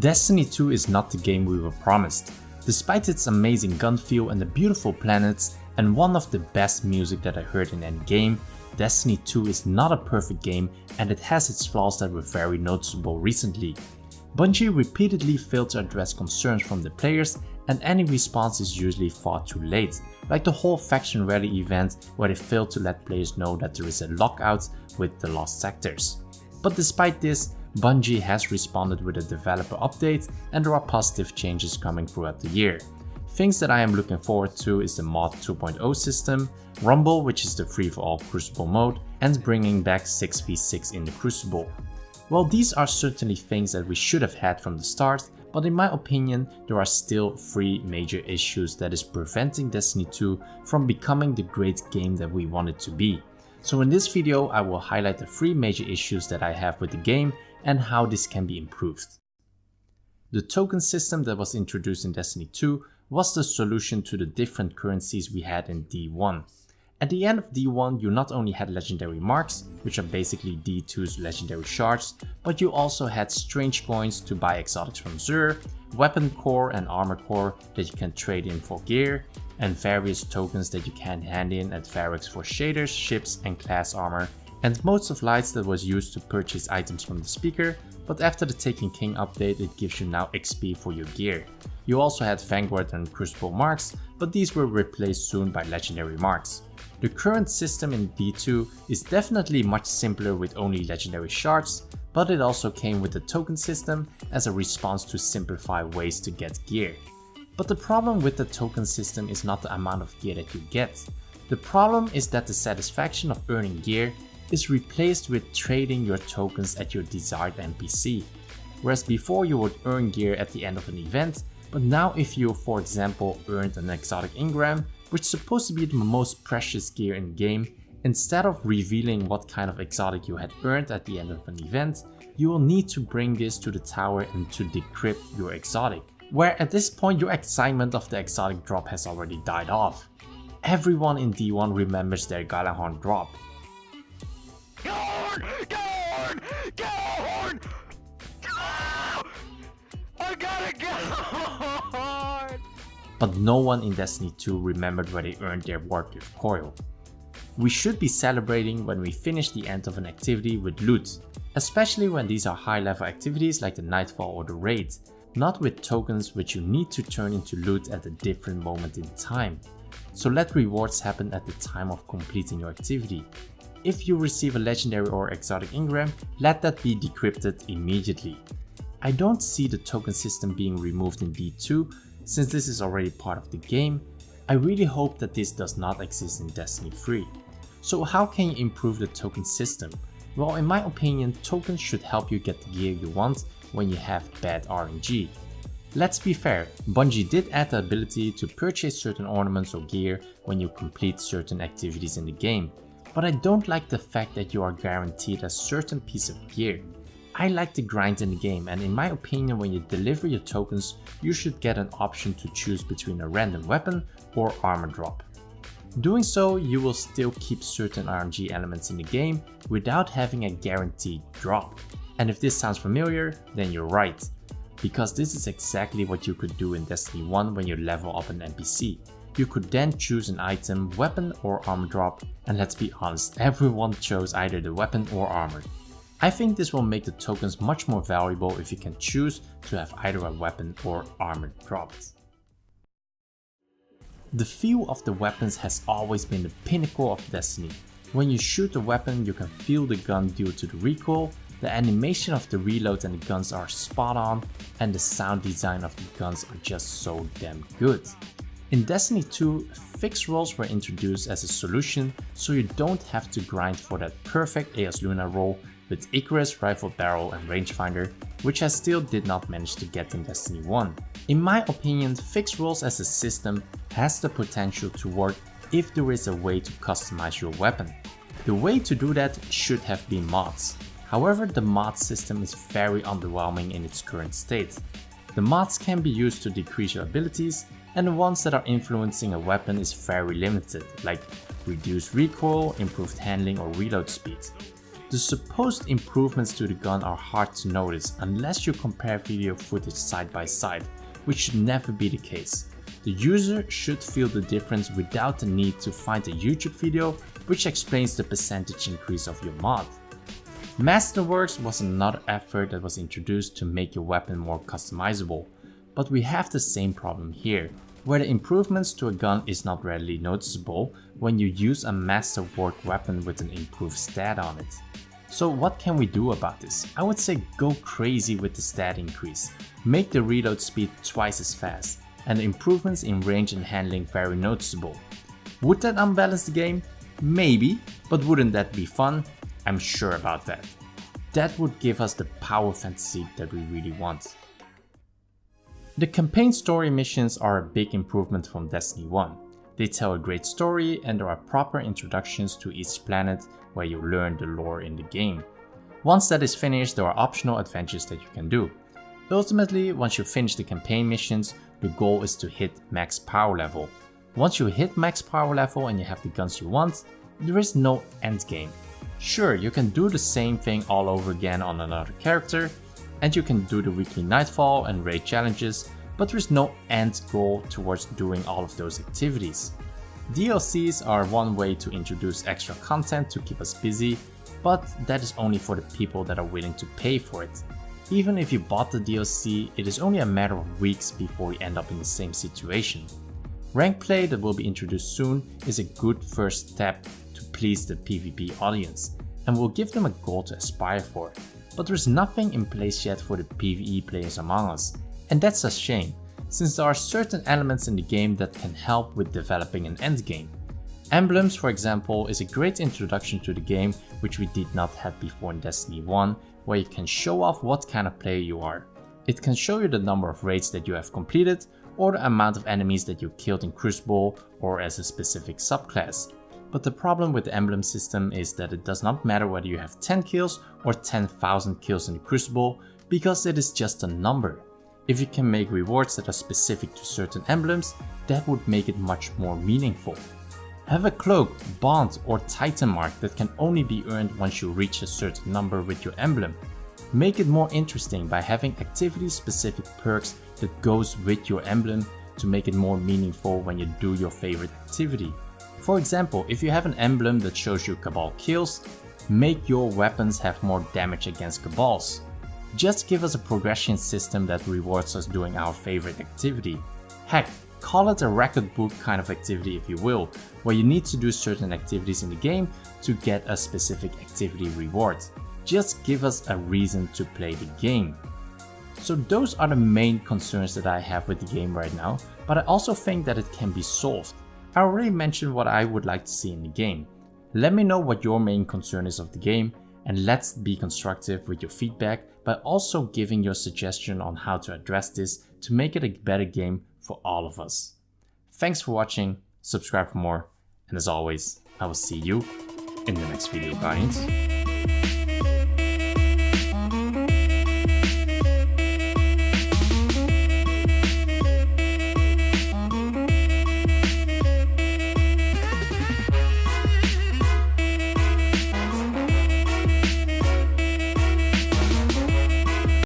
Destiny 2 is not the game we were promised. Despite its amazing gun feel and the beautiful planets and one of the best music that I heard in any game, Destiny 2 is not a perfect game and it has its flaws that were very noticeable recently. Bungie repeatedly failed to address concerns from the players and any response is usually far too late, like the whole faction rally event where they failed to let players know that there is a lockout with the lost sectors. But despite this, Bungie has responded with a developer update and there are positive changes coming throughout the year. Things that I am looking forward to is the Mod 2.0 system, Rumble, which is the free-for-all Crucible mode, and bringing back 6v6 in the Crucible. Well, these are certainly things that we should have had from the start, but in my opinion there are still 3 major issues that is preventing Destiny 2 from becoming the great game that we want it to be. So in this video I will highlight the 3 major issues that I have with the game and how this can be improved. The token system that was introduced in Destiny 2 was the solution to the different currencies we had in D1. At the end of D1 you not only had legendary marks, which are basically D2's legendary shards, but you also had strange coins to buy exotics from Xur, weapon core and armor core that you can trade in for gear, and various tokens that you can hand in at Variks for shaders, ships and class armor, and Modes of Lights that was used to purchase items from the speaker, but after the Taken King update it gives you now XP for your gear. You also had Vanguard and Crucible marks, but these were replaced soon by legendary marks. The current system in D2 is definitely much simpler with only legendary shards, but it also came with the token system as a response to simplify ways to get gear. But the problem with the token system is not the amount of gear that you get. The problem is that the satisfaction of earning gear is replaced with trading your tokens at your desired NPC. Whereas before you would earn gear at the end of an event, but now if you for example earned an exotic engram, which is supposed to be the most precious gear in the game, instead of revealing what kind of exotic you had earned at the end of an event, you will need to bring this to the tower and to decrypt your exotic. Where at this point your excitement of the exotic drop has already died off. Everyone in D1 remembers their Galahorn drop. Galahorn! Galahorn! Galahorn! I got a Galahorn! But no one in Destiny 2 remembered where they earned their Warcliffe coil. We should be celebrating when we finish the end of an activity with loot, especially when these are high level activities like the Nightfall or the Raid, not with tokens which you need to turn into loot at a different moment in time. So let rewards happen at the time of completing your activity. If you receive a legendary or exotic engram, let that be decrypted immediately. I don't see the token system being removed in D2 since this is already part of the game. I really hope that this does not exist in Destiny 3. So how can you improve the token system? Well, in my opinion, tokens should help you get the gear you want when you have bad RNG. Let's be fair, Bungie did add the ability to purchase certain ornaments or gear when you complete certain activities in the game, but I don't like the fact that you are guaranteed a certain piece of gear. I like the grind in the game, and in my opinion when you deliver your tokens, you should get an option to choose between a random weapon or armor drop. Doing so, you will still keep certain RNG elements in the game without having a guaranteed drop. And if this sounds familiar, then you're right. Because this is exactly what you could do in Destiny 1 when you level up an NPC. You could then choose an item, weapon or armor drop, and let's be honest, everyone chose either the weapon or armor. I think this will make the tokens much more valuable if you can choose to have either a weapon or armor dropped. The feel of the weapons has always been the pinnacle of Destiny. When you shoot a weapon, you can feel the gun due to the recoil, the animation of the reload and the guns are spot on, and the sound design of the guns are just so damn good. In Destiny 2, fixed rolls were introduced as a solution so you don't have to grind for that perfect AS Luna roll with Icarus, Rifle Barrel and Rangefinder, which I still did not manage to get in Destiny 1. In my opinion, fixed rolls as a system has the potential to work if there is a way to customize your weapon. The way to do that should have been mods. However, the mod system is very underwhelming in its current state. The mods can be used to decrease your abilities, and the ones that are influencing a weapon is very limited, like reduced recoil, improved handling or reload speed. The The supposed improvements to the gun are hard to notice unless you compare video footage side by side, which should never be the case. The user should feel the difference without the need to find a YouTube video which explains the percentage increase of your mod. Masterworks was another effort that was introduced to make your weapon more customizable, but we have the same problem here, where the improvements to a gun is not readily noticeable when you use a masterwork weapon with an improved stat on it. So what can we do about this? I would say go crazy with the stat increase, make the reload speed twice as fast, and the improvements in range and handling very noticeable. Would that unbalance the game? Maybe, but wouldn't that be fun? I'm sure about that. That would give us the power fantasy that we really want. The campaign story missions are a big improvement from Destiny 1. They tell a great story and there are proper introductions to each planet where you learn the lore in the game. Once that is finished, there are optional adventures that you can do. Ultimately, once you finish the campaign missions, the goal is to hit max power level. Once you hit max power level and you have the guns you want, there is no end game. Sure, you can do the same thing all over again on another character, and you can do the weekly nightfall and raid challenges, but there is no end goal towards doing all of those activities. DLCs are one way to introduce extra content to keep us busy, but that is only for the people that are willing to pay for it. Even if you bought the DLC, it is only a matter of weeks before you end up in the same situation. Rank play that will be introduced soon is a good first step to please the PvP audience, and will give them a goal to aspire for. But there's nothing in place yet for the PvE players among us, and that's a shame, since there are certain elements in the game that can help with developing an endgame. Emblems, for example, is a great introduction to the game which we did not have before in Destiny 1, where you can show off what kind of player you are. It can show you the number of raids that you have completed, or the amount of enemies that you killed in Crucible or as a specific subclass. But the problem with the emblem system is that it does not matter whether you have 10 kills or 10,000 kills in the Crucible, because it is just a number. If you can make rewards that are specific to certain emblems, that would make it much more meaningful. Have a cloak, bond or titan mark that can only be earned once you reach a certain number with your emblem. Make it more interesting by having activity specific perks that goes with your emblem to make it more meaningful when you do your favorite activity. For example, if you have an emblem that shows you Cabal kills, make your weapons have more damage against Cabals. Just give us a progression system that rewards us doing our favorite activity. Heck, call it a record book kind of activity if you will, where you need to do certain activities in the game to get a specific activity reward. Just give us a reason to play the game. So those are the main concerns that I have with the game right now, but I also think that it can be solved. I already mentioned what I would like to see in the game. Let me know what your main concern is of the game, and let's be constructive with your feedback by also giving your suggestion on how to address this to make it a better game for all of us. Thanks for watching, subscribe for more, and as always, I will see you in the next video, Guardians.